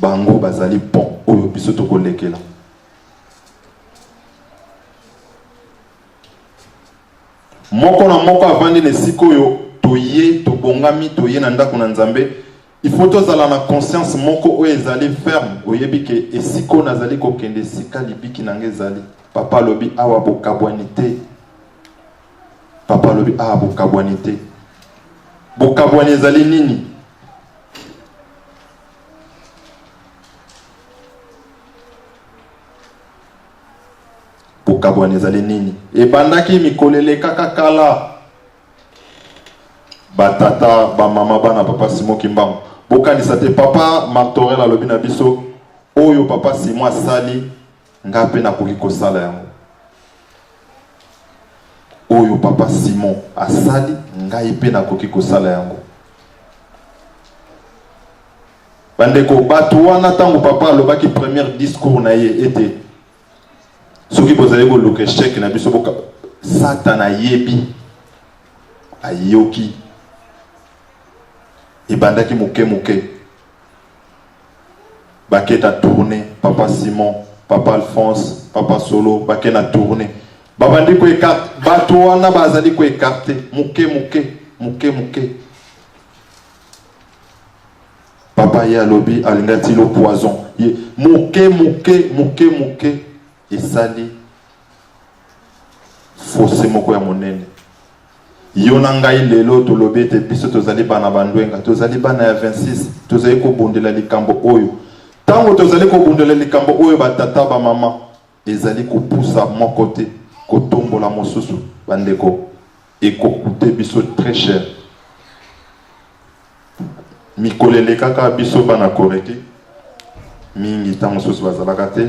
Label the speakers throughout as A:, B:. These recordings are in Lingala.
A: bango bazali pont oyo biso tokolekela. Moko na moko avandi ne sikoyo toye tobongami toye na ndako na Nzambe. Il faut tozala na conscience moko oyo ezali ferme oyebi ke esiko nazali kokende sika libiki nange ezali. Papa lobi awa bokabwanite. Papa lobi awa bokabwanite. Bokabwani ezali nini? Bokabwani ezali nini? Ebandaki mikolele kaka kala. Batata, ba mama, bana papa Simon Kimbangu. Bokanisa te papa Martorel alobi na biso oyo papa Simon asali ngape na koki kosala yango. Oyo papa Simon asali ngai pe na koki kosala yango. Bandeko bato wana tango papa alobaki premier discours na ye ete soki bozali ko luka chèque na biso boka Satan yebi ayoki ebandaki moke baketa tourner papa Simon, papa Alphonse, papa Solo bakena tourner babandi ko écarte bato wana bazali ko écarter moke papa ya lobi alingati le poison moke esali fossé moko ya monene. Yona ngai lelo to lobi te biso tozali bana bandwenga tozali bana ya 26 tozali ko bondela likambo oyo tango tozali ko bondela likambo oyo batata ba mama ezali ko poussa mon côté ko tombola mosusu bandeko ekokute biso très cher mikolele kaka biso bana koreki mingi tango mosusu bazalaka te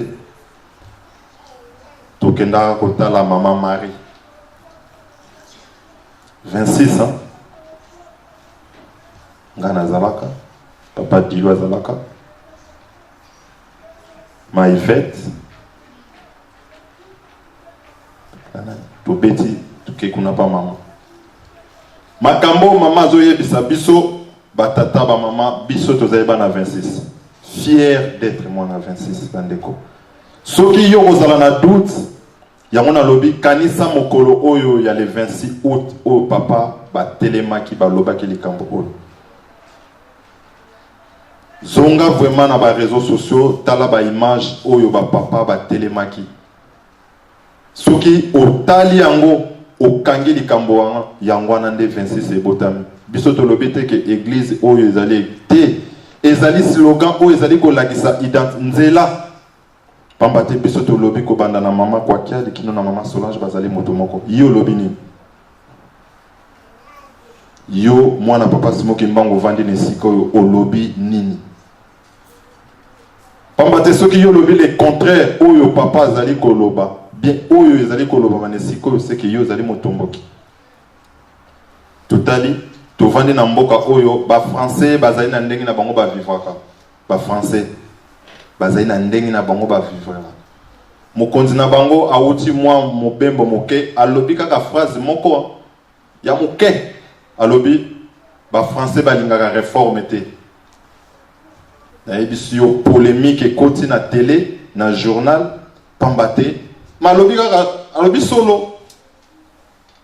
A: tokenda kotala mama Marie 26 ans. Ngana Zalaka, papa Dilwa Zalaka, Maïfet, Tobeti, Tukekuna pa mama. Makambo mama zoye bisa biso, batata ba mama, biso tozaeba na 26. Fier d'être moi na 26, bandeko. Soki yo ozala na doute, Yamona lobi kanisa mokolo oyo ya le 26 août o papa ba telemaki ba lobaki likambo oyo. Zonga vraiment na ba réseaux sociaux tala ba image oyo ba papa ba telemaki. Soki otali yango okangi likambo wana yango na nde 26 ebotami. Biso to lobi te ke église oyo ezali te ezali slogan oyo ezali ko lakisa identité nzela. Pambate biso to lobi ko banda na mama kwa kia likino na mama Solange bazali moto moko. Yo lobi ni. Yo mwana papa Simon Kimbangu vandi ne sikoyo o lobi nini. Pambate soki yo lobi le contraire oyo papa azali ko loba. Bien oyo ezali ko loba ne sikoyo c'est que yo zali moto mboki. Totali to vandi na mboka oyo ba français bazali na ndenge na bango ba vivaka. Ba français bazali na ndenge na bango ba vivre la mokonzi na bango awuti mwa mobembo moke alobi kaka phrase moko ya moke alobi ba français balingaka réforme te na ebisi yo polémique ekoti na télé na journal pambate malobi kaka alobi solo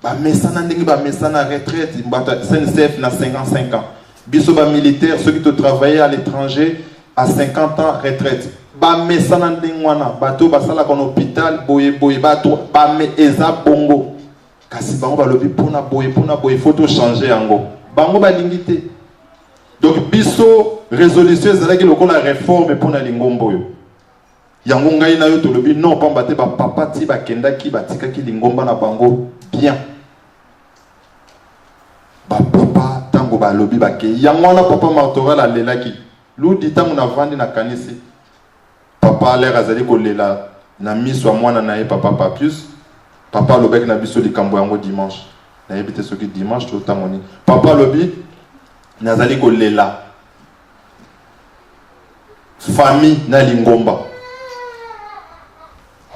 A: ba mesana ndenge ba mesana retraite mbata SNCF na 55 ans biso ba militaire ceux qui te travailler à l'étranger à 50 ans retraite ba mesana ndengwana bato basala kon hôpital boye bato ba me eza bongo kasi bango balobi pona boye photo changer yango bango balingité donc biso résolution ezalaki lokola réforme pona lingombo yo yango ngai na yo to lobi non pamba te ba papa ti ba kendaki batikaki lingomba na bango bien ba papa tango ba lobi ba ke yango na papa Martorel alelaki ludi tango na vandi na kanisi papa l'air azali kolela na miso mwana na ye papa Papius papa lobek na biso likambo yango dimanche na yebite soki dimanche to tamoni papa lobi nazali kolela famille na lingomba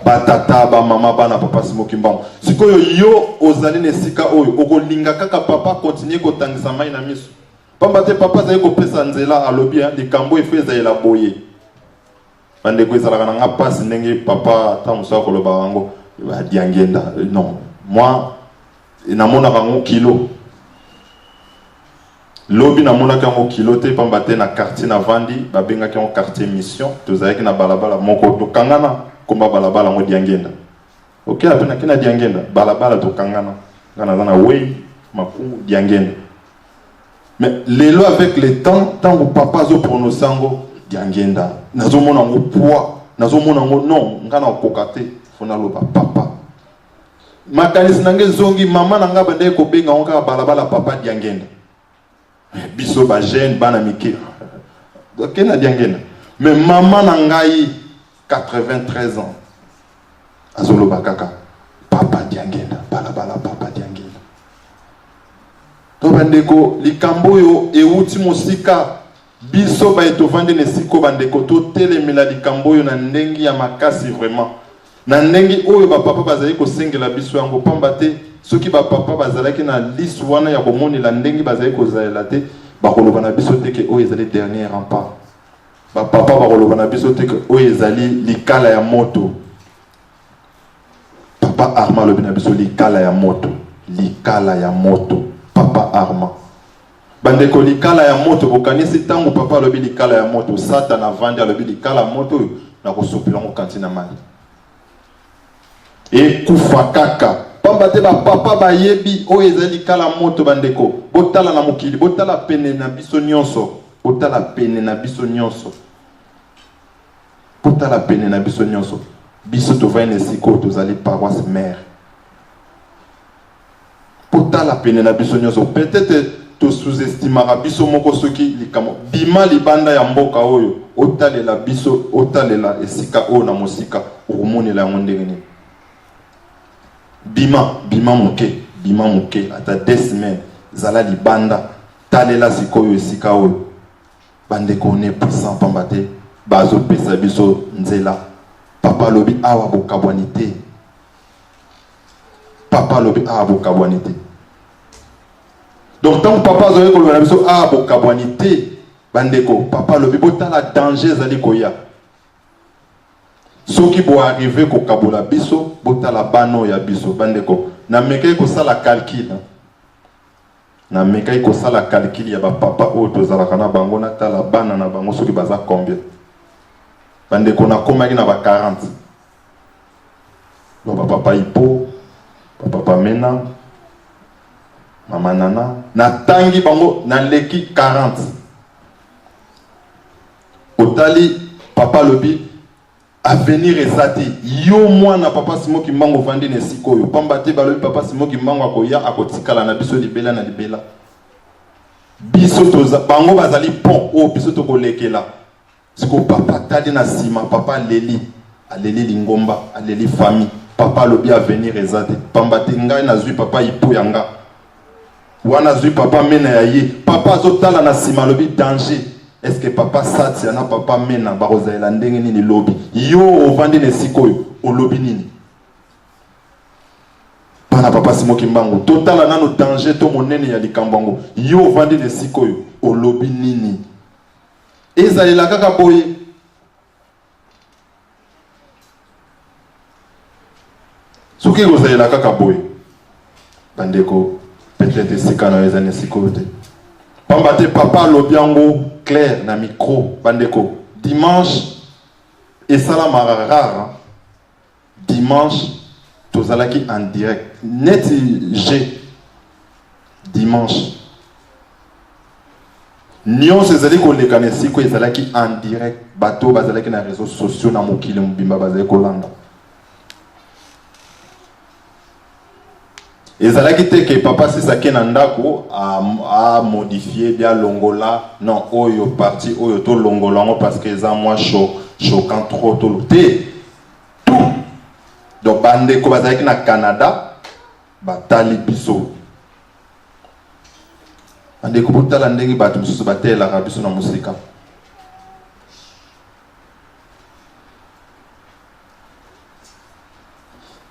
A: batata ba mama bana papa Simon Kimbangu sikoyo yo ozali nesika oyo okolinga kaka papa continuer kotangisa mai na miso pamba te papa zali kopesa nzela alobi likambo efo ezali la boye bande ko ezalaka na nga passe ndenge papa tant ça ko loba bango ba diangenda non moi namona bango kilo lobi namona kango kilo te pamba te na quartier na vandi babenga kango quartier mission tozalaki na balabala moko to kangana komba balabala ngo diangenda ok apena kina diangenda balabala to kangana kana zana wey makungu diangenda mais lelo avec le temps tango papa zo prononcer ngo diangenda nazo mona ngo poids nazo mona ngo non ngana kokate fona loba papa makanisi nange zongi mama nanga bande ko benga ngo balabala papa diangenda biso ba jeune bana mike ok na diangenda mais maman nangai 93 ans azolo bakaka papa diangenda balabala papa diangenda to bandeko likambo yo euti mosika biso ba etovande ne siko bandeko to telemela likambo yo na ndengi ya makasi vraiment na ndengi oyo ba papa bazali ko sengela biso yango pamba te soki ba papa bazalaki na liste wana ya bomoni la ndengi bazali ko zaela te ba koloba na biso te ke oyo ezali dernier rempart ba papa ba koloba na biso te ke oyo ezali likala ya moto papa Arma lobi na biso likala ya moto papa Arma bandeko likala ya moto bokanisi tango papa lobi likala ya moto satana vandi lobi likala moto na kosopela ngo kantina mali e kufa kaka pamba te ba papa ba yebi o ezali kala moto bandeko botala na mokili botala pene na biso nyonso botala pene na biso nyonso biso to va nesiko tozali paroisse mère botala pene na biso nyonso peut-être to sous-estimera biso moko soki likamo bima libanda ya mboka oyo otalela biso otalela esika o na mosika omonela yango ndenge nini bima moke ata 2 semaines zala libanda talela sikoyo esika oyo bandeko ne puissant pamba te bazo pesa biso nzela papa lobi awa bokabwani te donc tant papa zoye ko na biso awa bokabwani te bandeko papa lobi botala danger zali koya soki bo arriver ko kabola biso botala bano ya biso bandeko na mekai ko sala calcul ya ba papa o tozalaka na bango na tala bana na bango soki baza combien bandeko na komaki na ba 40 ba papa ipo papa mena mama nana na tangi bango na leki 40 otali papa lobi avenir ezati yo mwana papa Simo Kimbangu vandi ne sikoyo pamba te balobi papa Simo Kimbangu akoya akotikala na biso libela na libela biso toza bango bazali pont o biso to kolekela siko papa tali na sima papa aleli lingomba aleli famille papa lobi avenir ezati pamba te ngai nazwi papa ipo yanga wana zwi papa mena ya ye papa azotala na sima lobi danger. Est-ce que papa sati na papa mena barozaela ndenge nini lobi yo ovandi ne sikoyo o lobi nini pana papa Simo Kimbangu totala nano danger to monene ya likambango yo ovandi ne sikoyo o lobi nini ezalela kaka boye soki ozalela kaka boye bandeko peut-être sikana ezane sikoyo te pamba te papa lobiango clair na micro bandeko dimanche et salamara rare dimanche tozalaki en direct net G dimanche nyonso ezali kolekana siko ezalaki en direct bato bazalaki na réseaux sociaux na mokili mobimba bazali kolanda ezalaki te ke papa sisaki na ndako a modifier bien longola non oyo parti oyo to longolango parce que eza moi choquant trop to te tout donc bande ko bazalaki na Canada batali biso bande ko botala ndenge bato mususu batela biso na musika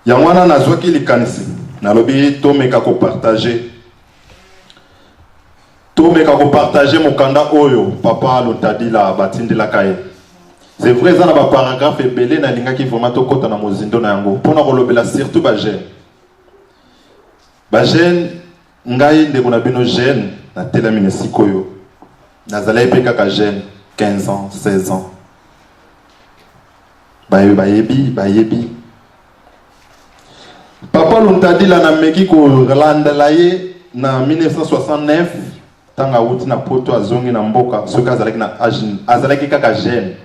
A: yangwana nazwaki likanisi nalobi tomeka ko partager mokanda oyo papa lotadila batindila kaye C'est vrai, ça n'a pas paragraphe et belé na linga qui vraiment to kota na mozindo na yango. Pour na kolobela surtout ba jeune. Ba jeune ngai ndeko na bino jeune na telami na sikoyo. Nazala pe kaka jeune 15 ans, 16 ans. Bayebi. Papa Luntadi la na meki ko landela ye na 1969 tanga wuti na poto azongi na mboka soka azalaki kaka jeune.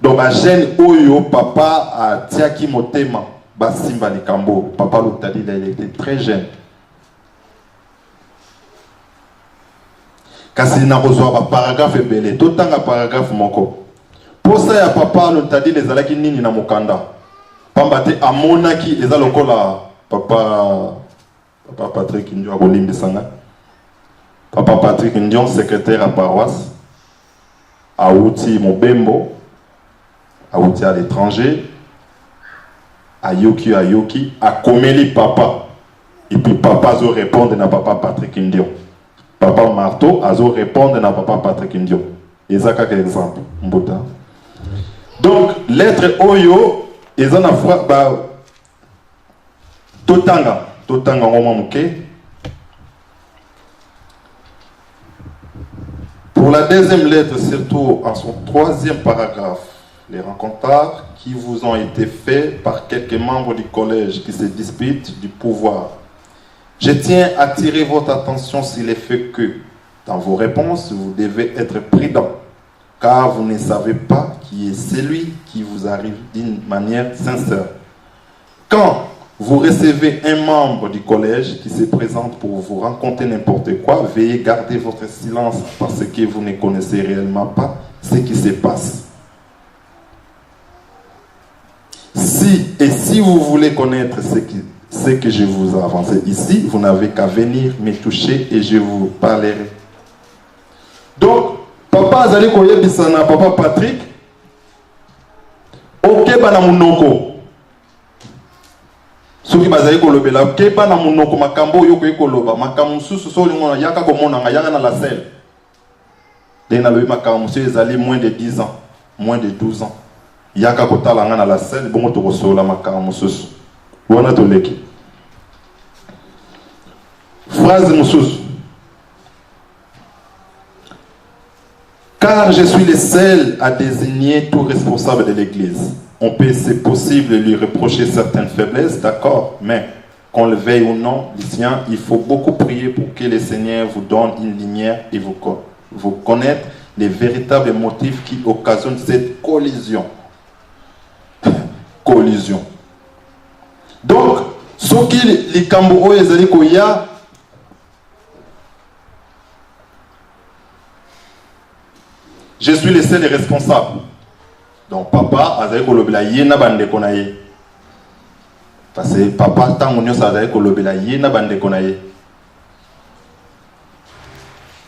A: Donc ba jeune oyo papa a tiaki motema basimba likambo. Papa Luntadi il était très jeune. Kasi na kozwa ba paragraphe ebele to tanga paragraphe moko. Posa ya papa Luntadi les alaki nini na mokanda. Pambate amonaki eza lokola papa Patrick Ndion akolimbi sanga. Papa Patrick Ndion secrétaire à paroisse. Aouti Mobembo. Aouti à l'étranger. Ayoki, a komeli papa. Et puis papa zo répondre na papa Patrick Ndion. Papa Marteau a zo répondre na papa Patrick Ndion. Et ça quelques exemple. Mbota. Donc lettre Oyo, ils ont bah Totanga Romamuke. Pour la deuxième lettre, surtout en son troisième paragraphe, les rencontres qui vous ont été faits par quelques membres du collège qui se disputent du pouvoir. Je tiens à attirer votre attention sur le fait que, dans vos réponses, vous devez être prudent, car vous ne savez pas qui est celui qui vous arrive d'une manière sincère. Quand vous recevez un membre du collège qui se présente pour vous raconter n'importe quoi, veuillez garder votre silence parce que vous ne connaissez réellement pas ce qui se passe. Si vous voulez connaître ce que je vous ai avancé ici, vous n'avez qu'à venir me toucher et je vous parlerai. Donc, papa Azali Koyebisana, papa Patrick, ok bana munoko. Soki bazali kolobela ok bana munoko makambo yo koyi koloba makambo susu soli ngona yaka komona nga yaka na la selle. Dena lobi makambo susu ezali moins de 10 ans, moins de 12 ans. Yaka kotala nga na la selle bongo to kosola makambo susu. Wana to leki. Phrase mususu. Car je suis le seul à désigner tout responsable de l'Église. On peut, c'est possible, lui reprocher certaines faiblesses, d'accord, mais qu'on le veuille ou non, Lucien, il faut beaucoup prier pour que le Seigneur vous donne une lumière et vous connaître les véritables motifs qui occasionnent cette collision. Collision. Donc, ce qui les Cambodgiens et les Koya, je suis le seul responsable. Donc papa azali kolobela ye na bande konaye. Parce que papa tango nyosa azali kolobela ye na bande konaye.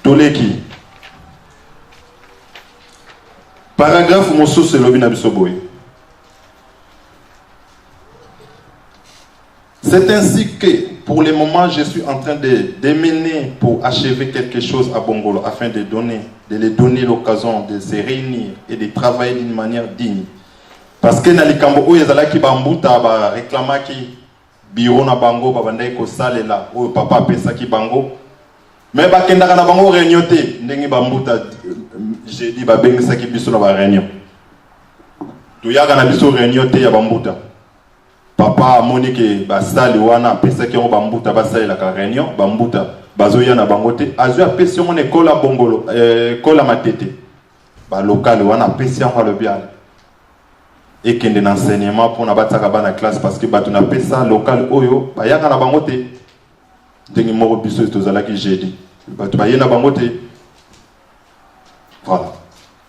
A: Toleki. Paragraphe mosusu lobi na biso boye. C'est ainsi que, pour le moment, je suis en train de démener pour achever quelque chose à Bongolo afin de les donner l'occasion de se réunir et de travailler d'une manière digne. Parce que dans les Cambodgiens, il y a qui bambuta ba réclama qui bureau na bango ba bandai ko sale là o papa pesa ki bango. Mais ba kenda na bango réunion te ndengi bambuta j'ai dit ba bengisa ki biso na ba réunion. To yaga na biso réunion te ya bambuta. Papa Monique basali wana pesa ki bambuta basali la réunion bambuta bazoya na bangote azua pesi mon école à Bongolo école à Matete ba local wana pesi en le bien et kende na enseignement pour na bataka bana classe parce que batu na pesa local oyo ba yaka na bangote dengi moko biso tozala ki jeudi batu ba yena bangote voilà.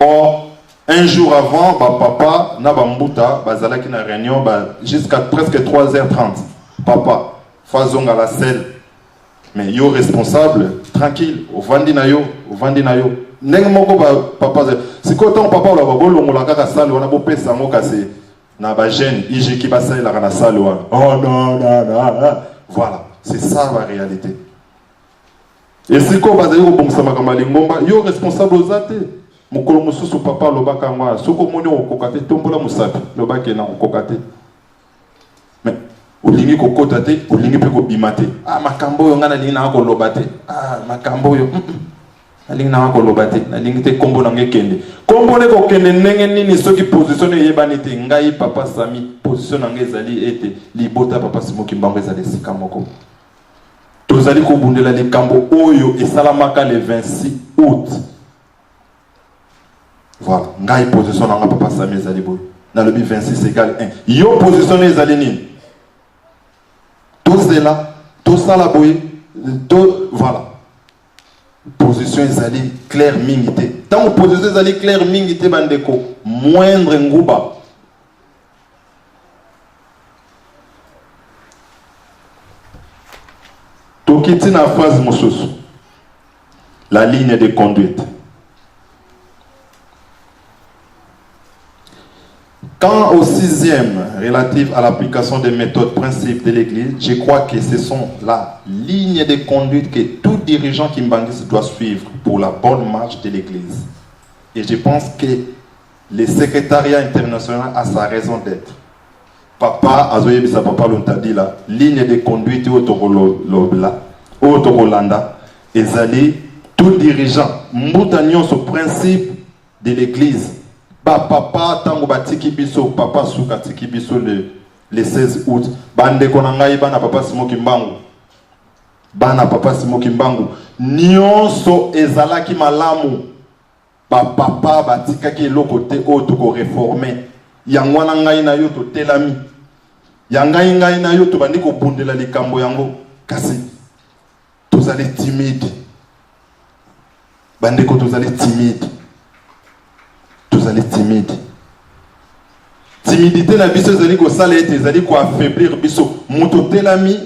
A: Or un jour avant, papa na bambuta bazala ki na réunion jusqu'à presque 3h30. Papa, faisons à la selle. Mais yo responsable, tranquille, au vandi na yo. Neng moko papa, c'est quoi ton papa la bolo ngola kaka salle wana bo pesa ngo kase na ba jeune ije ki ba salle la na salle wana. Oh non. Voilà, c'est ça la réalité. Et c'est quoi bazali ko bongsa makamba lingomba yo responsable aux athées. mokolo mosusu papa lobaka ngwa soko moni okokate tombola musapi lobake na okokate mais olingi kokota te olingi pe kobima te ah makambo yo ngana lingi na koloba te ah makambo yo alingi na koloba te nalingi te kombo na ngekende kombo ne kokende ndenge nini soki position eyebani te ngai papa Sami position na ngezali ete libota papa Simoki Mbango ezali sika moko tozali kobundela likambo oyo esalamaka le 26 août. Voilà, ngai position na papa Sami ezali boy. Na le 26 égale 1. Yo position ezali nini? Tout ça la boy. Voilà. Position ezali claire mingité. Tant position ezali claire mingité bandeko, moindre nguba. Tokiti na phrase mosusu. La ligne de conduite. Quant au 6e, relatif à l'application des méthodes, principes de l'Église, je crois que ce sont la ligne de conduite que tout dirigeant kimbangiste doit suivre pour la bonne marche de l'Église. Et je pense que le secrétariat international a sa raison d'être. Papa, Azoyebisa Papa l'Ontadi la ligne de conduite au Togolanda, ezali tout dirigeant, moutagnon ce principe de l'Église. Papa tango batiki biso papa suka tiki biso le 16 août bande konangai bana papa Simoki Mbango nyonso ezalaki malamu papa batikaki eloko te o to réformer yango na ngai na yo to telami ngai na yo to bandi ko bundela likambo yango kasi tozali timide bande ko tozali timide. Timidité na biso zali ko sala ete zali ko affaiblir biso moto telami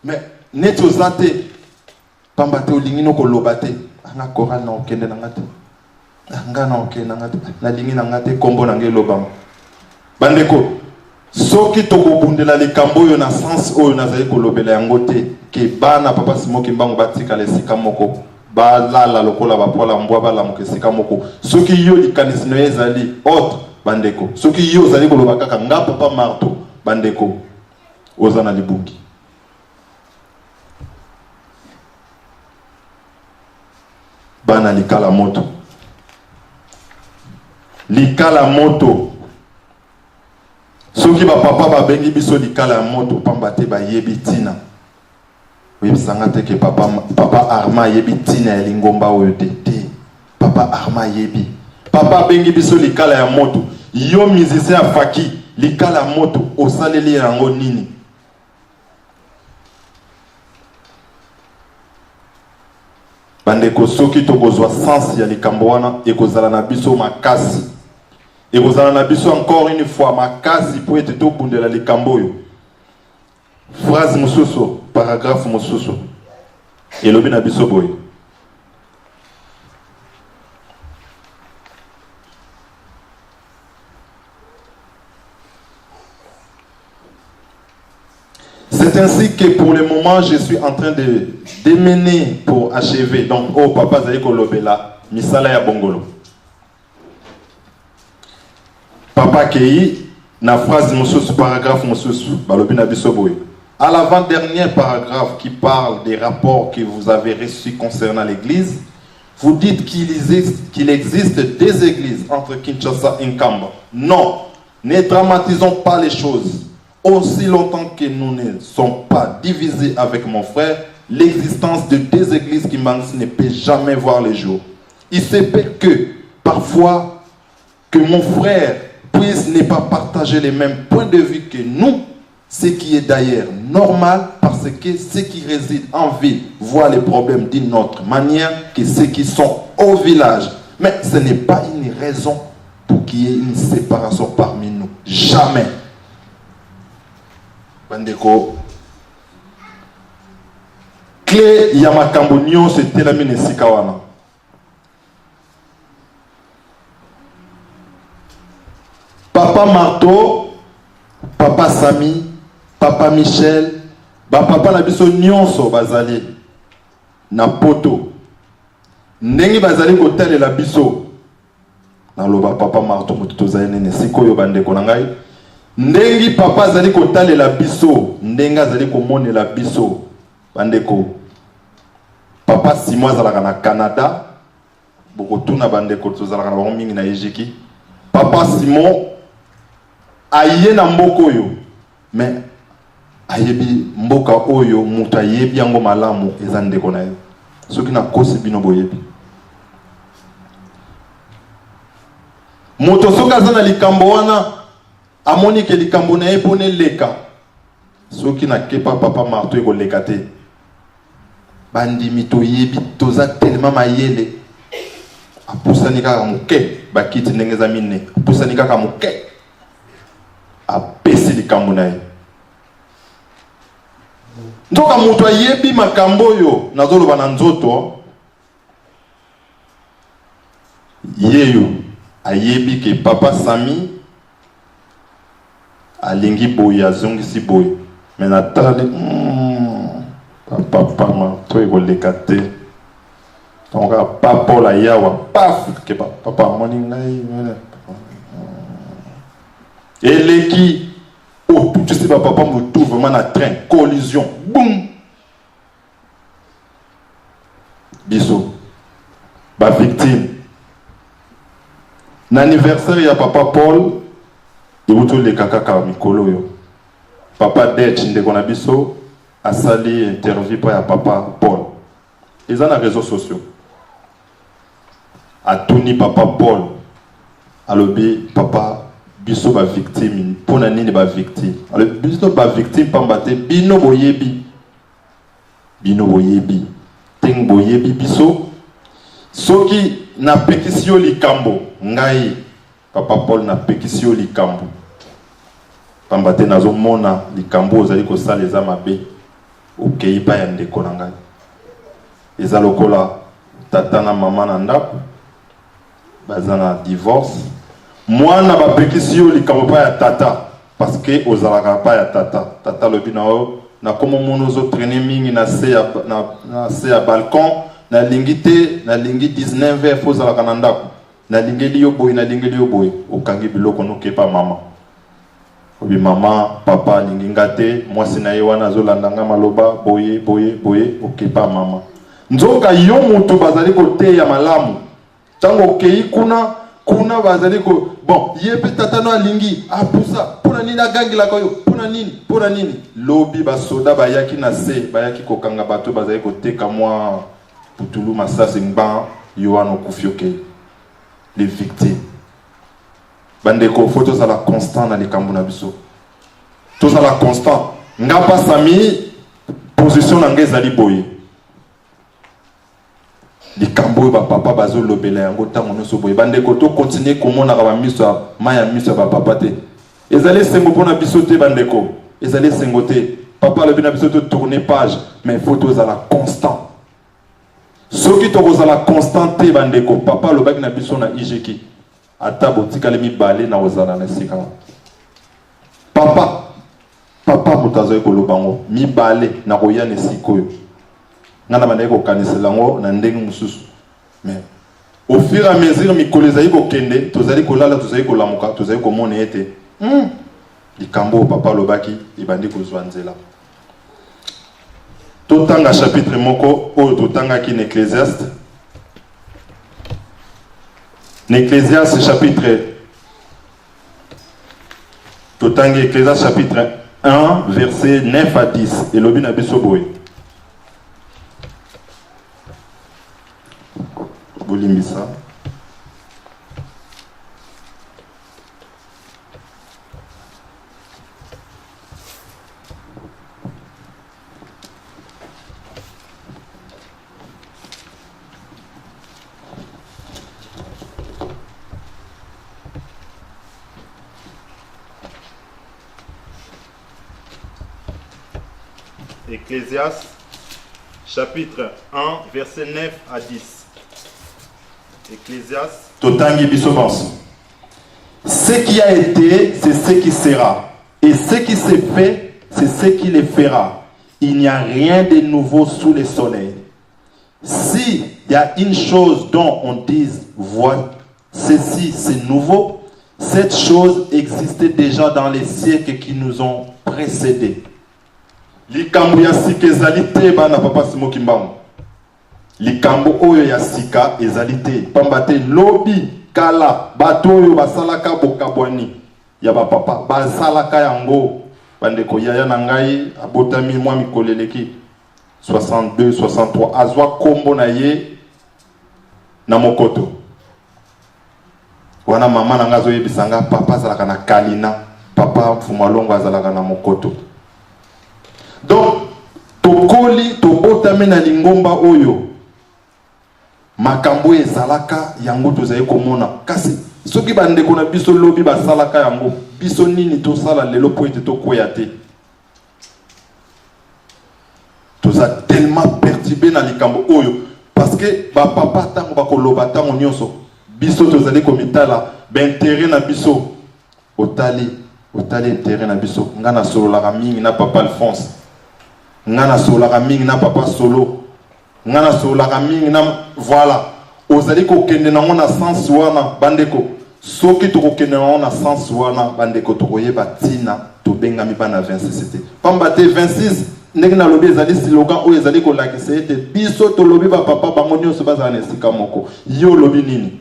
A: mais neto zate pamba te olingi no ko lobate nga koral na okende na ngate nga na okende na ngate na lingi na ngate kombo na nge lobam bandeko soki to ko bundela likambo yo na sens oyo nazali ko lobela yango te ke bana papa Simoki Mbango batika lesika moko balala lokola bapola mbwa balamuka esika moko soki yo likanisi no ezali autre bandeko soki yo zali koloba kaka nga papa marto bandeko oza na libuki bana likala moto soki ba papa babengi biso likala moto pamba te bayebi tina. Oui, sangate que papa Arma yebi tina ya lingomba oyo te. Papa Arma yebi. Papa bengi biso likala ya moto. Yo musicien afaki likala moto osaleli yango nini. Bandeko soki tokozwa sens ya likambo wana ekozala na biso makasi. Ekozala na biso encore une fois makasi po ete tobundela likambo oyo. Phrase mosusu, paragraphe mosusu. Elobi na biso boy. C'est ainsi que pour le moment, je suis en train de démener pour achever. Donc, oh papa Zali Kolobela, misala ya bongolo. Papa Kei, na phrase mosusu, paragraphe mosusu, balobi na biso boy. À l'avant-dernier paragraphe qui parle des rapports que vous avez reçus concernant l'Église, vous dites qu'il existe des églises entre Kinshasa et Nkamba. Non, ne dramatisons pas les choses. Aussi longtemps que nous ne sommes pas divisés avec mon frère, l'existence de deux églises Kimbanguiste ne peut jamais voir le jour. Il se peut que, parfois, que mon frère puisse ne pas partager les mêmes points de vue que nous, ce qui est d'ailleurs normal parce que ceux qui résident en ville voient les problèmes d'une autre manière que ceux qui sont au village. Mais ce n'est pas une raison pour qu'il y ait une séparation parmi nous. Jamais. Bandeko. Clé Yamakambo Nyon, c'était la mine Sikawana. Papa Marteau, Papa Sami, Papa Michel, Papa Nabiso Nyonso Bazali, na poto. Nengi Bazali Kotel et la Biso. naloba papa marto mututo zayenene sikoyo bandeko na ngai ndengi papa azali kotalela biso ndenga azali komonela biso bandeko papa Simon azalaka na Canada bokotuna bandeko tozalaka na bango mingi na Ejiki papa Simon aye na mboka oyo mais ayebi mboka oyo mutu ayebi yango malamu eza ndeko na ye soki na kosi bino boyebi moto soki aza na likambo wana amoni ke likambo na ye mpona eleka soki na kepa papa marto ekoleka te bandimi toyebi toza telema mayele apusani kaka moke bakiti ndenge eza mine apusani kaka moke apesi likambo na ye nzoka moto ayebi makambo oyo nazoloba na nzoto yeyo ayebi ke papa Sami alingi boye azongisi boye me natali papa marto ekoleka te donc papa la yawa paf ke papa amoni ngai eleki oh tu sais papa me trouve vraiment na train collision boum biso ba victime l'anniversaire ya papa Paul et le kaka mikolo yo papa Dech ndeko na biso asali interview pa ya papa Paul ils ont les réseaux sociaux atuni papa Paul alobi papa biso ba victime pona nini ba victime alors biso ba victime pambate bino boyebi ting boyebi biso soki na pekisio likambo ngai papa Paul na pekisio likambo pambate nazo mona likambo ozali ko sala eza mabe okei pa ya ndeko na ngai eza lokola tata na mama na ndako baza na divorce mwana ba pekisio likambo pa ya tata parce que ozalaka pa ya tata lobi na o na komo mono zo traîner mingi na se ya balcon na lingite na lingi 19 fo zalaka na ndako na lingeli yo boy okangi biloko no kepa mama obi mama papa lingi ngate mwasi na ye wana zolandanga maloba boye okepa mama nzoka yo mutu bazali kote ya malamu tango kei kuna bazali ko bon yepe tata no alingi apusa pona nini agangila koyo pona nini lobi basoda bayaki na se bayaki kokanga bato bazali koteka mwa putulu masasi mba yoano kufioke les victimes bandeko photo za la constant na likambo na biso to za la constant ngapa Sami position na ngezali boye likambo ba papa bazo lobela yango tango no so boye bandeko to continuer komona ka ba miso maya miso ba papa te ezali sengo pona biso te bandeko ezali sengo te papa le bina biso to tourner page mais photo za la constant soki tokozala constante bandeko papa lobaki na biso na Ijeki ata botikali mibale na ozala na sika papa mutazo ko lobango mibale na koya ne sikoyo ngana bandeko kanisela ngo na ndenge mususu mais au fur et à mesure mikoleza yiko kende tozali kolala tozali kolamuka tozali komona ete likambo papa lobaki ibandi kozwa nzela totanga chapitre moko oyo totanga ki n'Ecclésiaste chapitre totangi Ecclésiaste chapitre 1 verset 9 à 10 et lobi na biso boye bolimbisa Ecclésiaste, chapitre 1, verset 9 à 10. Ecclésiaste. Totangi Bissobans. Ce qui a été, c'est ce qui sera. Et ce qui s'est fait, c'est ce qui le fera. Il n'y a rien de nouveau sous le soleil. S'il y a une chose dont on dise, ceci c'est nouveau. Cette chose existait déjà dans les siècles qui nous ont précédés. Likambo ya sika ezali te bana papa Simo Kimbangu. Likambo oyo ya sika ezali te. Pamba te lobi kala bato oyo basalaka bokabwani ya ba papa basalaka yango bandeko yaya na ngai abotami mwa mikoleleki 62 63 azwa kombo na ye na mokoto. Wana mama na ngazo yebisanga papa azalaka na kalina, papa Mfumalongo azalaka na mokoto. Donc tokoli tobotami na lingomba oyo makambo ezalaka yango tozali komona kasi soki bandeko na biso lobi basalaka yango biso nini tosala lelo po ete tokoya te. Toza tellement perturbé na likambo oyo parce que ba papa tango bakoloba tango nyonso biso tozali komitala b'intérêt na biso otali intérêt na biso ngana solo la mingi na papa Alphonse ngana solo la mingi na papa Solo ngana solo la mingi na voilà ozali ko kende na ngona sens wana bandeko soki to ko kende na ngona sens wana bandeko to koyeba tina to benga mi bana 26 te pamba te 26 ndenge na lobi ezali slogan oyo ezali ko lakisa ete biso to lobi ba papa bango nyonso bazala na esika moko yo lobi nini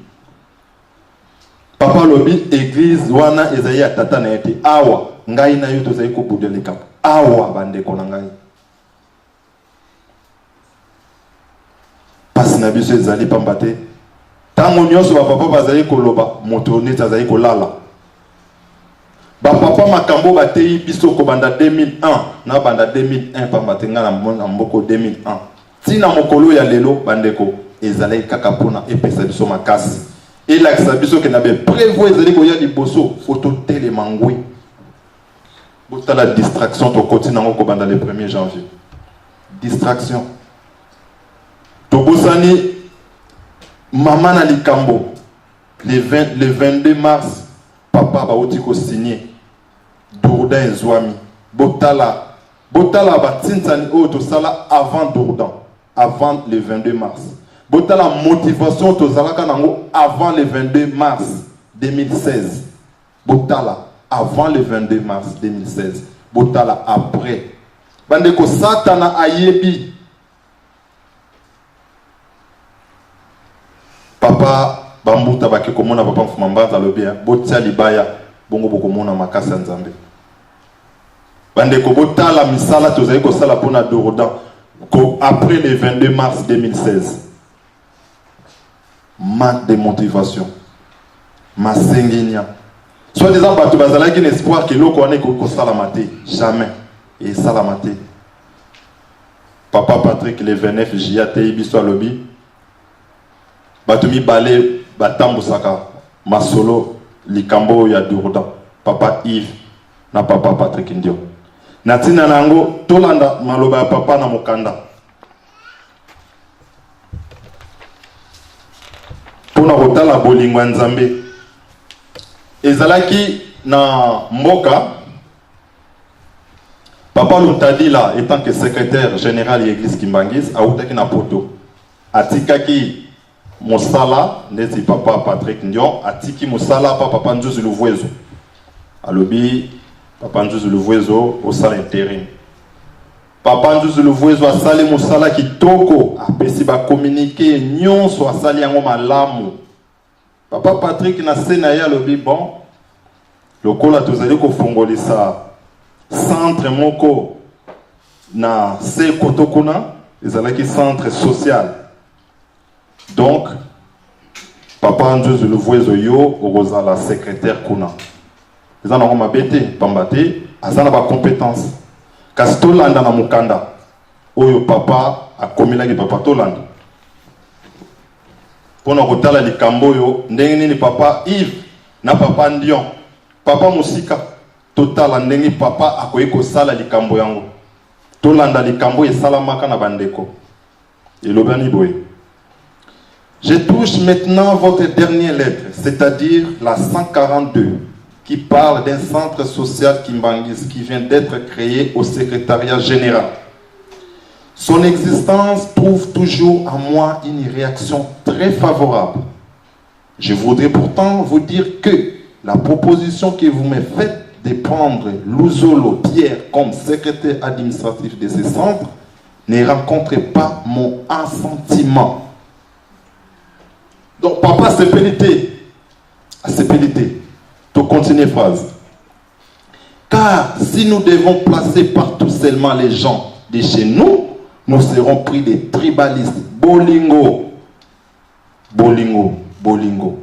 A: papa lobi église wana ezali ya tata na ete awa ngai na yo tozali ko budeleka awa bandeko na ngai pasi na biso ezali pamba te tango nyonso ba papa bazali koloba moto neti azali kolala ba papa makambo batei biso ko banda 2001 na banda 2001 pamba te nga na mboko 2001 tina mokolo ya lelo bandeko ezali kaka pona epesa biso makasi et la sabiso que n'avait prévu ezali ko ya liboso photo télé mangui bota la distraction to continue ngo ko banda le 1er janvier distraction to bosani mama na likambo le 22 mars papa ba oti ko signer Dourdan ezwami botala batintani o to sala avant Dourdan avant le 22 mars. Botala motivation tozalaka nango avant le 22 mars 2016. Botala avant le 22 mars 2016. Botala après. Bandeko satana ayebi. Papa bambuta baki komona papa Mfumambanza lobia. Botia libaya bongo bokomona makasa nzambe. Bandeko botala misala tozali ko sala pona Dourdan après le 22 mars 2016. Manque de motivation. Ma senginia. Soit disant, tu vas avoir un espoir que l'eau connaît qu'on salamate. Jamais. Et salamate. Papa Patrick, le 29 juillet, Ibiso Alobi. Batumi Balé, Batambo Saka. Masolo, Likambo, ya Dourdan. Papa Yves, na papa Patrick Ndio. Natina Nango, Tolanda, Maloba, papa na Mokanda. Pona kotala bolingo nzambe ezalaki na mboka papa Luntadila étant que secrétaire général de l'église Kimbangis autaki na poto atikaki mosala neti papa Patrick Ndion atiki mosala papa Nzuzu Luvuezo alobi papa Nzuzu Luvuezo au sala intérim papa Nzuzu Luvuezo asali mosala kitoko apesi ba communiquer nyonso asali yango malamu papa Patrick na sena ya lobi bon lokola tozali ko fongolisa centre moko na se kotokuna ezalaki centre social donc papa Nzuzu Luvuezo yo okozala secrétaire kuna ezana ko mabete pambate azana ba compétence kasi tolanda na mukanda oyo papa akomelaki papa tolanda pona kotala likambo oyo ndenge nini papa Yves na papa Ndion papa Musika totala ndenge papa akoyi kosala likambo yango tolanda likambo esalamaka na bandeko elobani boye. Je touche maintenant votre dernière lettre, c'est-à-dire la 142 qui parle d'un centre social Kimbangis qui vient d'être créé au secrétariat général. Son existence trouve toujours en moi une réaction très favorable. Je voudrais pourtant vous dire que la proposition que vous me faites de prendre Luzolo Pierre comme secrétaire administratif de ce centre ne rencontre pas mon assentiment. Donc, papa, c'est pénité. C'est pénité. Tu continues phrase. Car si nous devons placer partout seulement les gens de chez nous, nous serons pris des tribalistes. Bolingo. Bolingo. Bolingo.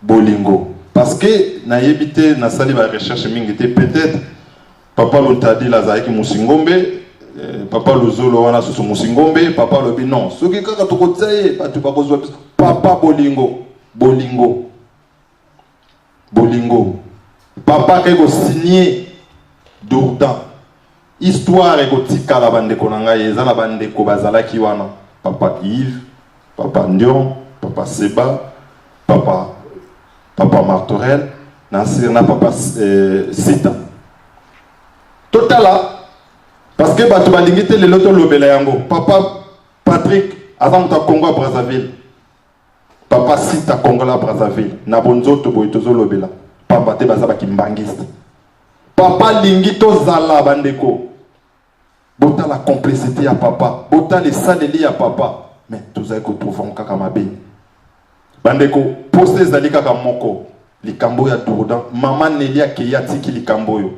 A: Bolingo. Parce que, na yebite, na sali ba recherche mingite, peut-être, papa l'otadi la zaiki musingombe, papa Luzolo wana susu musingombe, papa lobi non. Ce qui kaka to kotsaye, papa bolingo. Bolingo. Bolingo. Papa qui a signé Dourdan. Histoire et tika la bande konanga yeza la bande ko bazala ki wana. Papa Yves, papa Ndion, papa Seba, papa Martorel, Nansirna papa Sita. Totala parce que batu balingite le loto lobela yango. Papa Patrick avant ta Congo à Brazzaville. Papa Sita Congo à Brazzaville. Na bonzoto boitozo lobela. Papa te bazaba kimbangiste. Papa lingito zala bandeko. Bota la complicité à papa. Bota les saleli à papa. Mais tous avez trouvé en kakamabe. Bandeko, posez zali kaka moko. Likambo ya Dourdan. Maman Nelia Kei atiki likambo yo.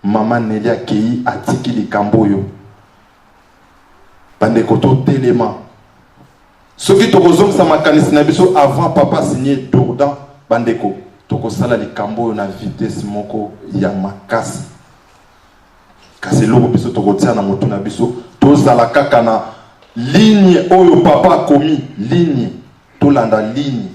A: Maman Nelia Kei atiki likambo yo. Bandeko to téléma. Ce qui te resomme sa makanisi na biso avant papa signé Dourdan. Bandeko. Toko sala likambo na vitesse moko ya makasi. Kasi loko biso toko tia na moto na biso. Tozala kaka na ligne oyo papa komi. Ligne. Tolanda ligne.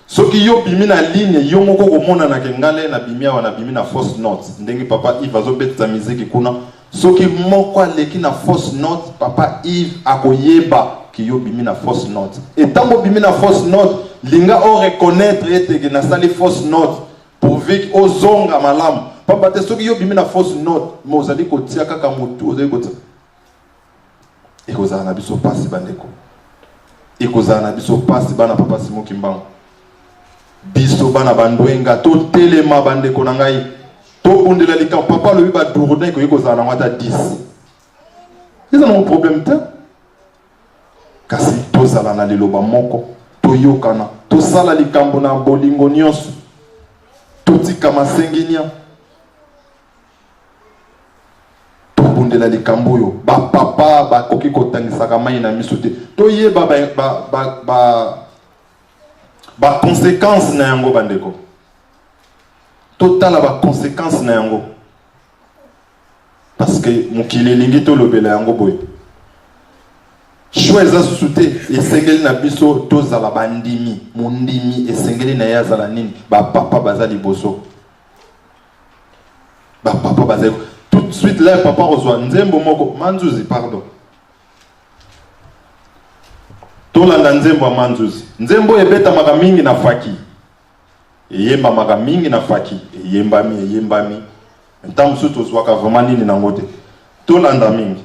A: Soki yo bimi na ligne yo moko komona na kengale na bimia wana bimi na false note. Ndenge papa Yves azobetisa miziki kuna. Soki moko aleki na false note, papa Yves akoyeba ki yo bimi na false note. Et tango bimi na false note, linga o reconnaître ete que na sali fausse note pour vivre aux zonga malam. Papa te soki yo bimi na fausse note, mo zali ko tia kaka mutu ozali ko tia. E ko za na biso pasi bandeko. E ko za na biso pasi bana papa Simo Kimbangu. Biso bana bandwenga to telema bandeko na ngai. To bundela lika papa lo biba Dourdan ko za na ngata 10. Ils ont un problème te. Kasi to zala na liloba moko. Toyokana, to sala likambo na bolingo nyonso, totika masenginia, tobundela likambo yo, ba papa ba koki kotangisaka mai na miso te, toyeba ba conséquence na yango bandeko, totala ba conséquence na yango, parce que mokili lingi to lobela yango boy. Choisa soute et sengeli na biso tozala bandimi mondimi et sengeli na yazala nini ba papa bazali boso ba papa bazali tout de suite là papa reçoit nzembo moko manzuzi pardon tolanda nzembo manzuzi nzembo ebeta maka mingi na faki eyemba maka mingi na faki eyembami ntamu suto zwaka vraiment nini na ngote tolanda mingi.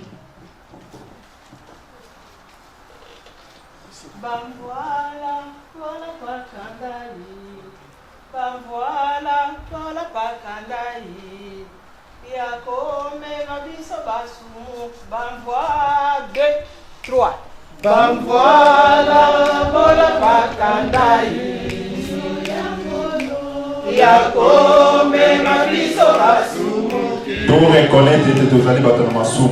A: Donc reconnaître que tu vas battre ma soupe.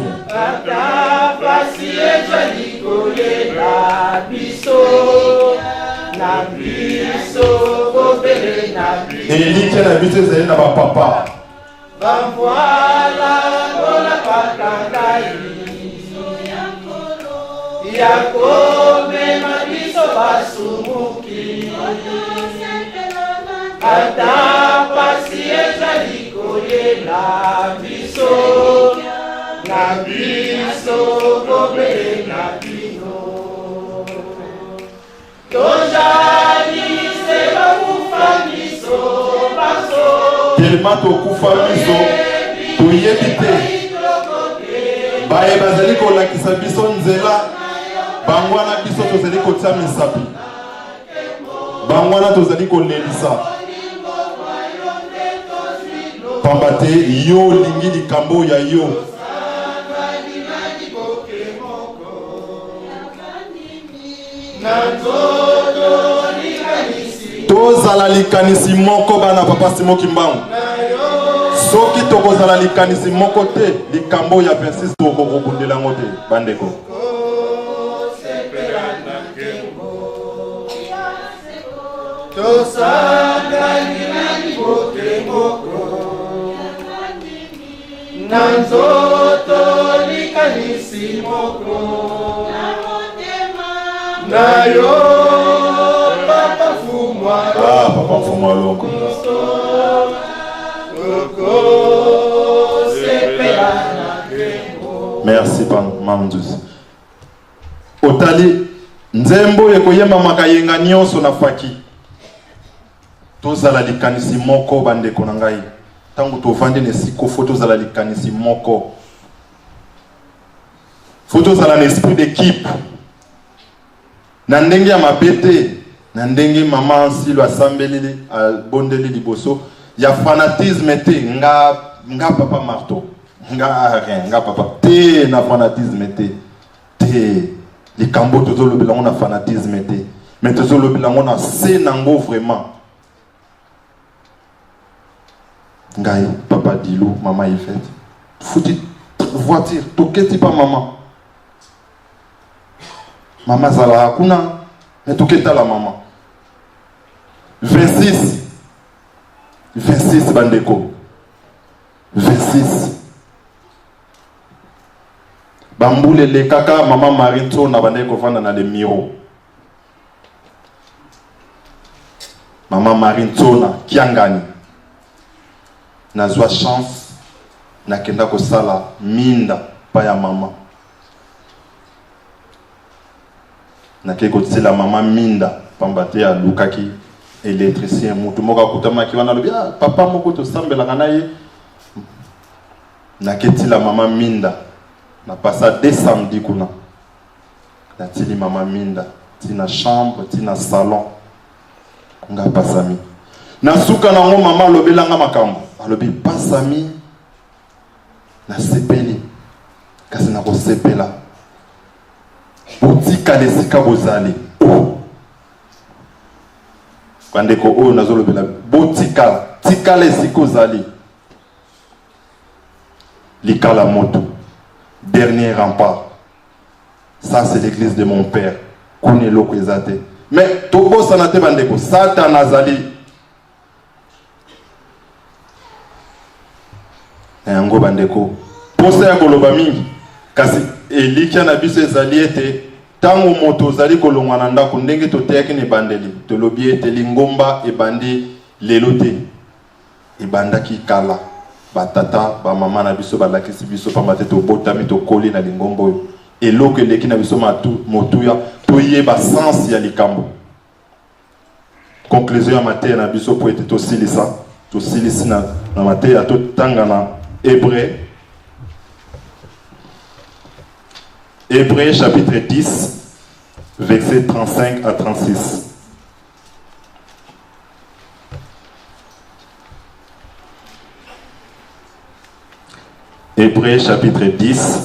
A: Et il dit qu'elle a habité Zéline à papa. Tellement to kufa miso to yebite bae bazali ko lakisa biso nzela bangwana biso to zali ko tia misapi Bangwana tozali kolelisa. Pambate yo lingi likambo ya yo. Tozala likanisi moko bana papa Simo Kimbangu. Soki tokozala likanisi moko te likambo ya 26 tokokundela ngote bandeko. Ah, papa Fumwa Longo. Merci, Mamdous. Otali, Nzembo yekoyema makayenga nyonso na faki. Tozala likanisi moko bandeko na ngai. Tangu tovande ne siko tozala likanisi moko. Tozala l'esprit d'équipe. Na ndenge ya mabete, na ndenge mama Nsilo asambeleli bondeli liboso, ya fanatisme te nga papa marteau. Nga papa te na fanatisme te likambo tozolo bilango na fanatisme te mais tozolo bilango na se nango vraiment ngai papa Dilou mama Yvette fouti voiture toketi pa mama zala kuna mais toketa la mama 26 bandeko 26 Bamboule le kaka mama Marinto na bande ko vanda na le miro. Mama Marinto na kiangani. Na zwa chance na kenda ko sala minda pa ya mama. Na ke ko tsela mama minda pambate ya lukaki électricien mutu moka kutama ki wana lobi papa moko to sambela kana ye. Na ke tsela mama minda. Na passa 2 samedi kuna. Na tili mama minda, tina chambre, tina salon. Nga pasami. Na suka na ngo mama lobelanga makambo. Alobi pasami na sepeli. Kasi na ko sepela. Botika lesika bozali. Kwandeko o nazolobela botika, tika lesika ozali. Likala moto. Dernier rempart. Ça, c'est l'église de mon père. Kunelo Kwezate. Mais, Tobo Sanate Bandeko, Satan Azali. Yango Bandeko. Posa ya kolobami. Kasi, Elikia na biso ezali ete. Tango moto zali kolongwana ndako ndenge toteyaki ne bandeli. Tolobi ete lingomba ebandi lelote. Ebandaki kala. Batata, ba mama na biso balakisi biso pambate to botami to koli na lingombo eloko eleki na biso motuya to yeba sens ya likambo. Conclusion ya mateya na biso po ete to silisi na mateya to tanga na Hébreu chapitre 10 verset 35 à 36. Hébreu chapitre 10.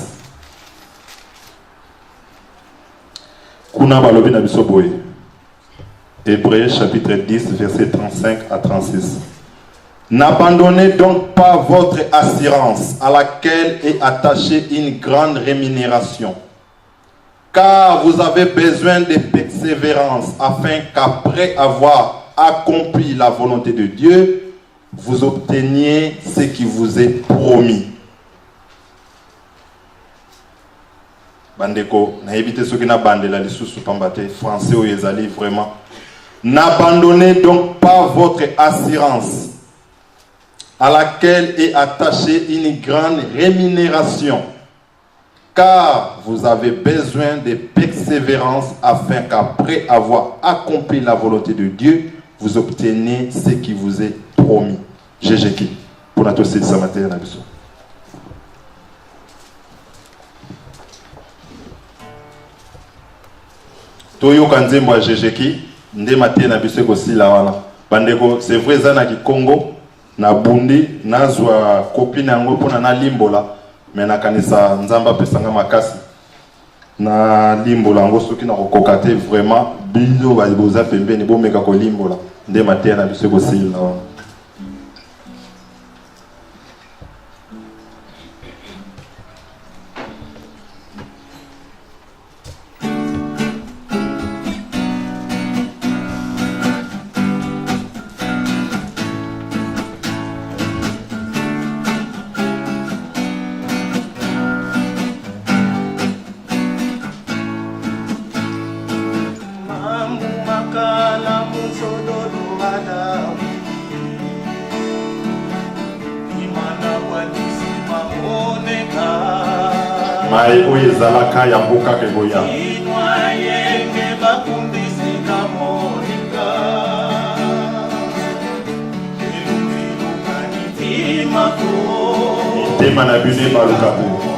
A: Kuna balobi na biso boye. Hébreu chapitre 10 verset 35 à 36. N'abandonnez donc pas votre assurance à laquelle est attachée une grande rémunération, car vous avez besoin de persévérance afin qu'après avoir accompli la volonté de Dieu, vous obteniez ce qui vous est promis. Bandeko, na évité ce qui n'a bandé la lisusu pambate français ou ezali vraiment. N'abandonnez donc pas votre assurance à laquelle est attachée une grande rémunération, car vous avez besoin de persévérance afin qu'après avoir accompli la volonté de Dieu, vous obteniez ce qui vous est promis. Jéjeki, pour notre site ce matin. Toyo kanzembo ya Jéjeki, nde matie na biso ekosila wana bandeko. C'est vrai eza na Congo na bundi nazwa copine yango mpona na limbola me nakanisa nzambe apesanga makasi na limbola yango soki na kokoka te vraiment bino boza pembeni bomeka kolimbola nde matie na biso ekosila wana. Mai oyo ezalaka ya mboka kegoya tema na bino ebaluka po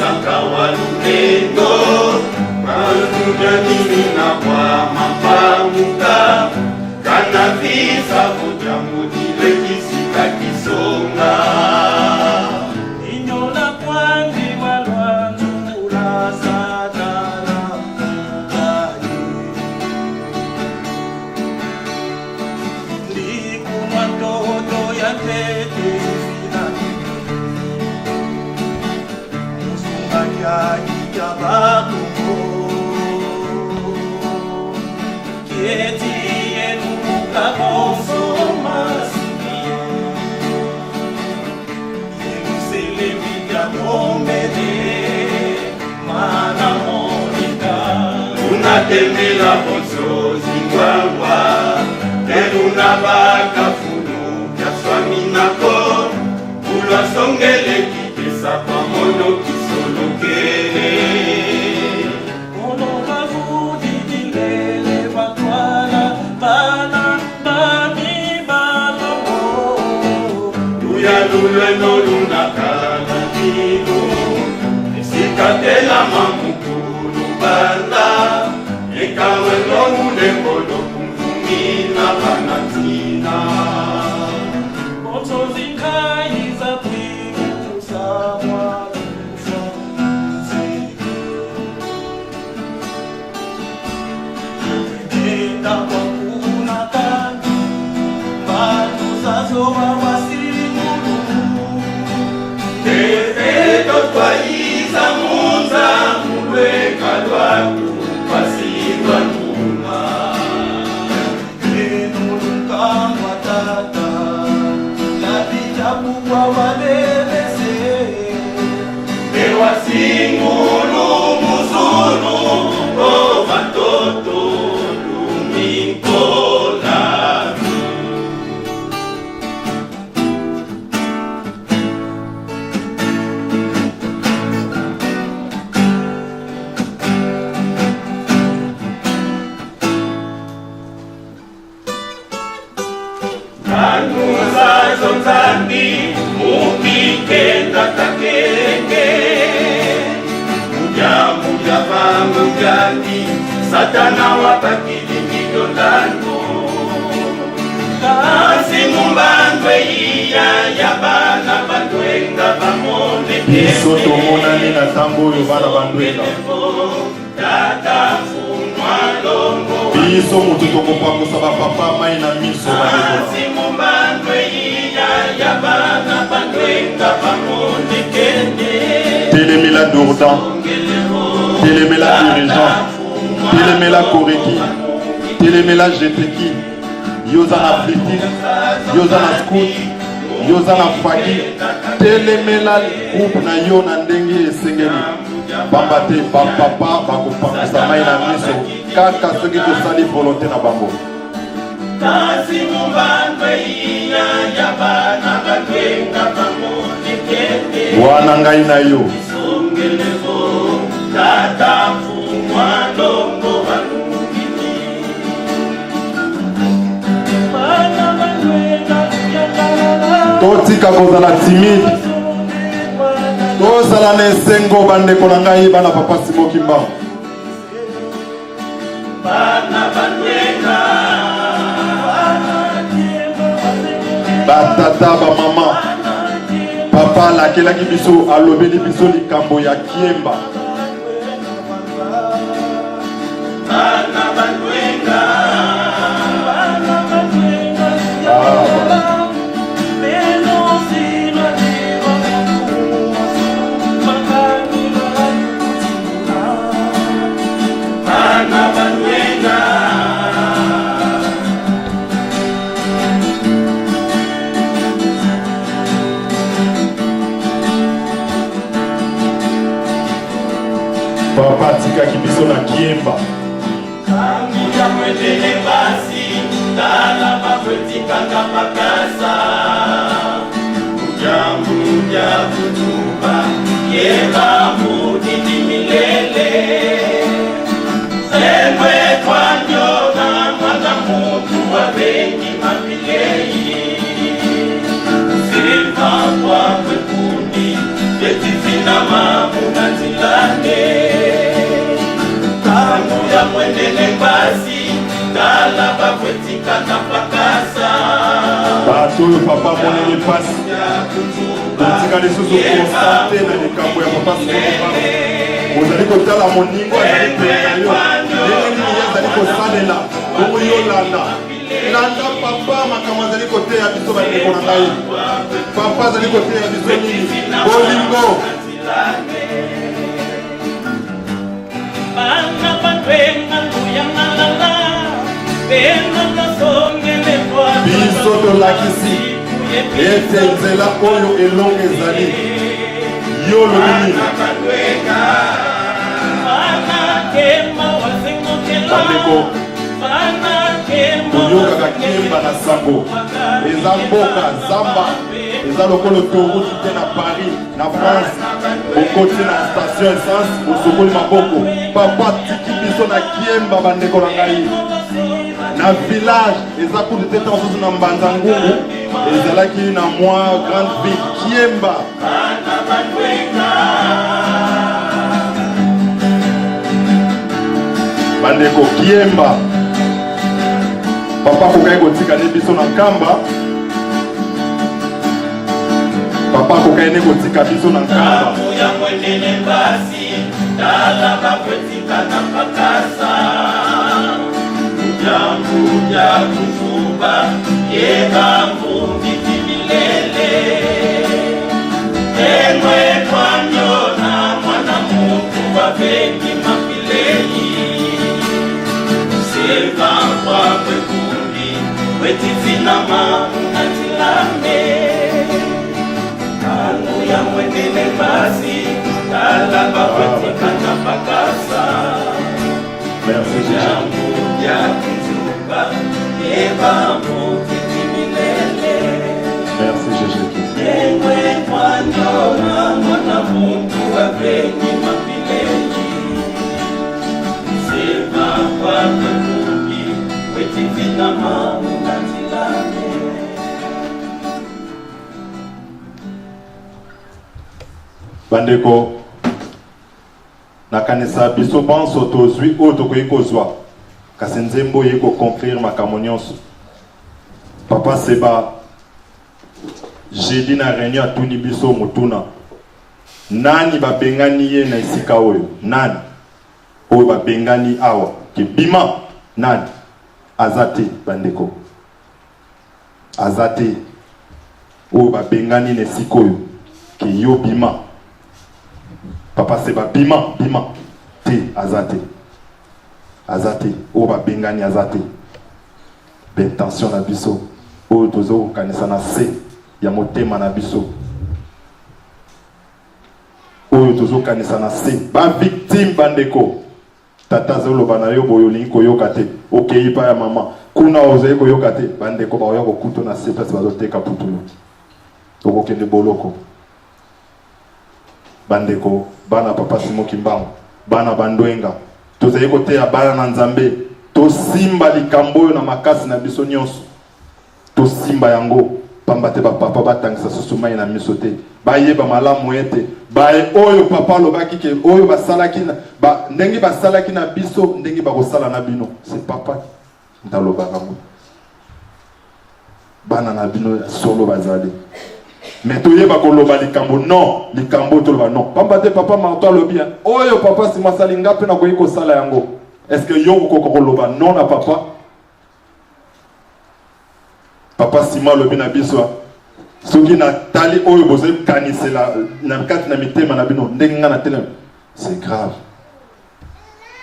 B: Saka walulendo Baludani na kwa mapamuka Kana visa kuja mudile kisika kisonga Inyola kwandi walwangu la sadala mkani Ndiku matoto ya tete Temela bonso zingwawa Teruna baka funu Kaswami nako Ulwa songele kipesa kwa mono kisolo kele Ono wavu didilele watwala Bana bami balomo Luya lulwe no lunakala nilo Sikatela mamukulu banda Ekawe no ulembolo kumfumina banatina Moto zikai za pimu sawa kufanzi Kenda kwa kuna kani Batu zazo wa wasimulu Tete totwa iza munza Mulwe kalwaku Pasiwa numa Enuluka watata Labijabu kwa walelese Ewa singulu muzulu O matoto lumikola Anuza zotani mukikenda takenge Muja vangu jani Satana watakili midolano Kasi mumbandwe iya Yabana bandwenga bamone
A: biso tomona ni na tambo oyo bana bandwenga
B: Tata funwa longo
A: biso mutu tokopakosa bapapa mai na miso
B: Kasi mumbandwe iya Yabana bandwenga bamone kende
A: Telemela Dourdan Telemela dirigeant Telemela Koreki Telemela Jeteki Yoza na Fliti Yoza na Scout Yoza na Faki Telemela groupe na yo na ndenge esengeli Bamba te bapapa bakopakosa mai na miso Kaka soki tosali volonté na bango
B: kasi mumbandwe iya yabana batwenga bamonekende
A: wana ngai na yo
B: isongelevo tata mfumwa longo balungini bana batwenga yabalala
A: totika kozala timide tozala na esengo bandeko na ngai bana papa Simoki Mbangu
B: bana batwenga
A: batata bamama papa lakelaki biso alobeli biso likambo ya kiemba
B: bana batwenga
A: papa tikaki biso na kiemba
B: ya mwendele basi tala bakwetikanga pakasa muja kutuba yeba mudidi milele semwe kwanyona mwana mutu wa bengi mapilei silva kwa kwekundi yetifina mamuna zilane ya mwendele basi tala bakwetika na pakasa
A: bato oyo papa monele pasi totika lisusu konstate na likambo ya papa Simoki Mbangu ozali kotala moningo azali pene na yo ndenge nini ye azali kosalela bongo yo landa papa makambo azali koteya biso bandeko na ngai papa azali koteya biso nini bolingo
B: bana batwenga nguyangalala bena nasongele kwa
A: biso tolakisi ete nzela oyo elongo ezali yo lobini bandeko toyokaka kiemba na sango eza mboka zamba eza lokolo toruti te na Paris na France okoti na station essence osokoli maboko papa tiki biso na kiemba bandeko na ngai na village eza kutu te tansusu na mbanza ngungu ezalaki na mwa grande ville kiemba bandeko kiemba papa kokai kotika ne biso na nkamba papa kokai ne kotika biso na nkamba
B: ya mwendele basi tala bakwetika na pakasa muja kufuba yeba mvunditi milele emwe kwanyona mwana mutu wa bengi mapilei silva kwa kwekundi wetifina mamuna tilame kangu ya mwendele basi tala bakwetika na pakasa
A: merci
B: jambu ya kuzuba yeba mvunditi milele
A: merci Jésus
B: emwe kwanyona mwana mutu wa bengi mapilei silva kwa kwekundi wetifina mamuna tilame
A: bandeko nakanisa biso banso tozwi oyo tokoki kozwa kasi nzembo oyi koconclure makambo nyonso papa Seba jeudi na réunion atuni biso motuna nani babengani ye na esika oyo nani oyo babengani awa ke bima nani aza te bandeko aza te oyo babengani na esika oyo ke yo bima papa Seba bima te azate oyo babengani azate bentention na biso oyo tozokokanisa na se ya motema na biso oyo tozokanisa na se bavictime bandeko tata azoloba na yo boyo olingi koyoka te okei pa ya mama kuna ozali koyoka te bandeko baoya kokuta na se place bazoteka putulu okokende boloko bandeko bana papa Simo Kimbangu bana bandwenga tozali koteya bana na Nzambe tosimba likambo oyo na makasi na biso nyonso tosimba yango pamba te bapapa batangisa susumai na miso te bayeba malamu ete baye oyo papa alobaki ke oyo basalaki ndenge basalaki na biso ndenge bakosala na bino c'est papa ntalobaka ngo bana na bino solo bazali mais toyeba koloba likambo non likambo toloba non pamba te papa marto alobi oyo papa Simo asali nga mpe nakoki kosala yango est-ce que yo okoka koloba non na papa Simo alobi na biso soki natali oyo bozali kanisela na kati na mitema na bino ndenge nga na telema c'est grave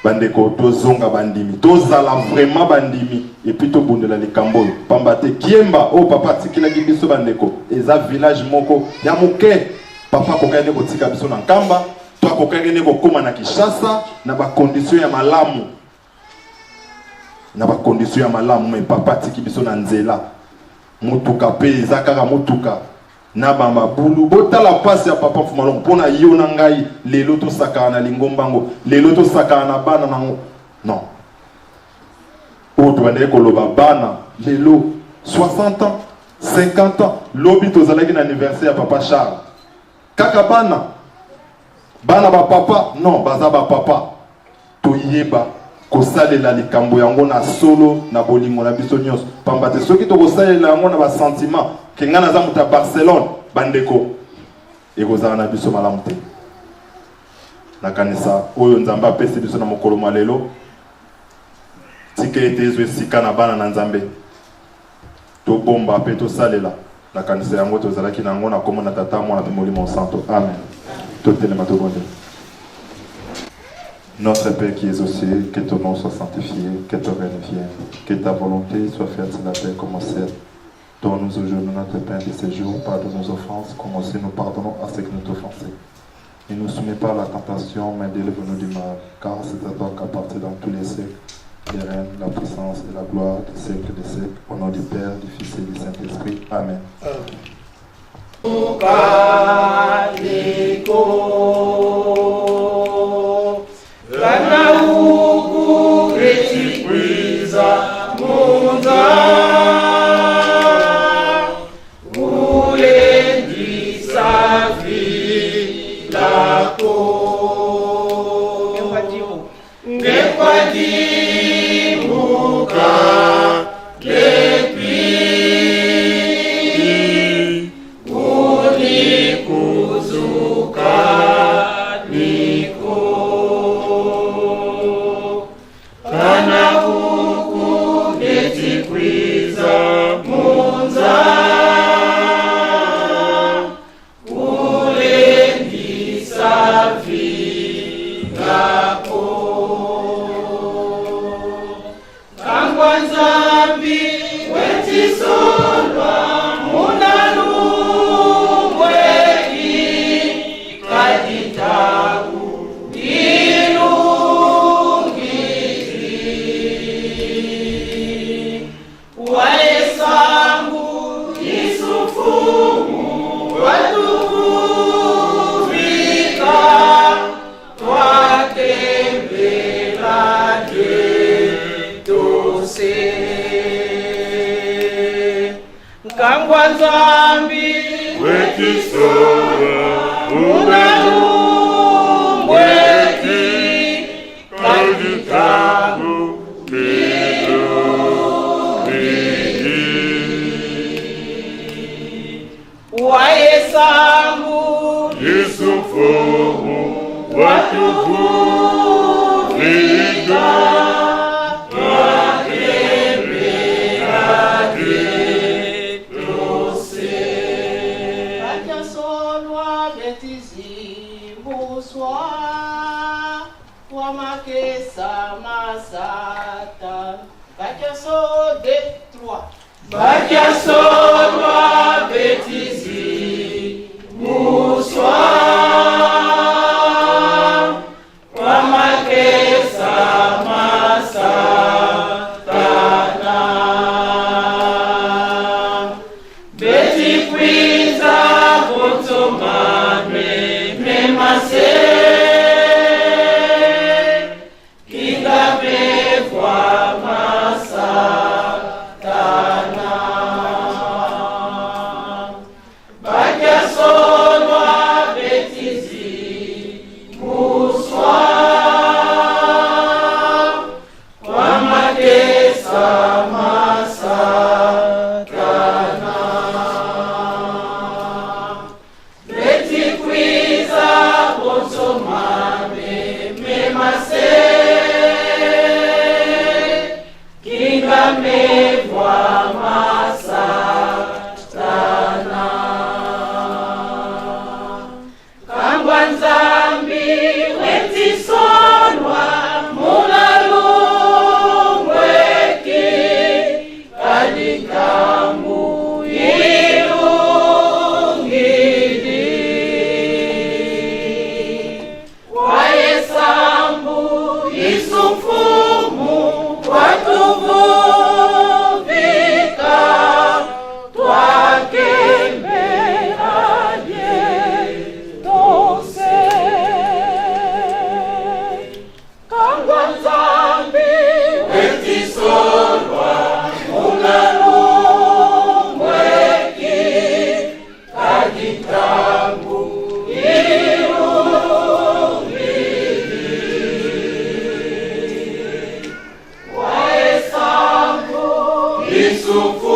A: bandeko tozonga bandimi tozala vraiment bandimi et puis tobundela likambo oyo pamba te kiemba oyo papa atikilaki biso bandeko eza village moko ya moke papa akokaki nde kotika biso na nkamba to akokaki nde kokóma na Kinshasa na bakondition ya malamu mais papa atiki biso na nzela motuka pe eza kaka motuka na bamabulu botala pasi ya papa Fumalongo mpona yo na ngai lelo tosakana na lingombango lelo tosakana na bana nango non oyo tobandeki koloba bana lelo 60 ans 50 ans lobi tozalaki na anniversaire ya papa Charles kaka bana bapapa non baza bapapa toyeba kosalela likambo yango na solo na bolingo na biso nyonso pamba te soki tokosalela yango na basentiment ke nga naza moto ya Barcelone bandeko ekozala na biso malamu te nakanisa oyo Nzambe apesi biso na mokolo mwa lelo tika ete ezwa esika na bana na Nzambe tobomba mpe tosalela nakanisa yango tozalaki na yango na kombo na Tata Mwana mpe Molimo Santo amen totelema tobondela. Notre Père qui es aux cieux, que ton nom soit sanctifié, que ton règne vienne, que ta volonté soit faite sur la terre comme au ciel. Donne-nous aujourd'hui notre pain de ce jour, pardonne nos offenses, comme aussi nous pardonnons à ceux qui nous offensent. Ne nous soumets pas à la tentation, mais délivre-nous du mal, car c'est à toi qu'appartient dans tous les siècles, les règnes, la puissance et la gloire des siècles des siècles. Au nom du Père, du Fils et du Saint-Esprit. Amen.
B: Kana huku retikwiza munda ule ndisafi lako ngekwadimuka lepi unikuzuka Zambi wetisora unalumbweki kajitabu kido kiki waesangu isufumu watuvuvika Bakia solwa betizi muswa wamakesa masatana lisuku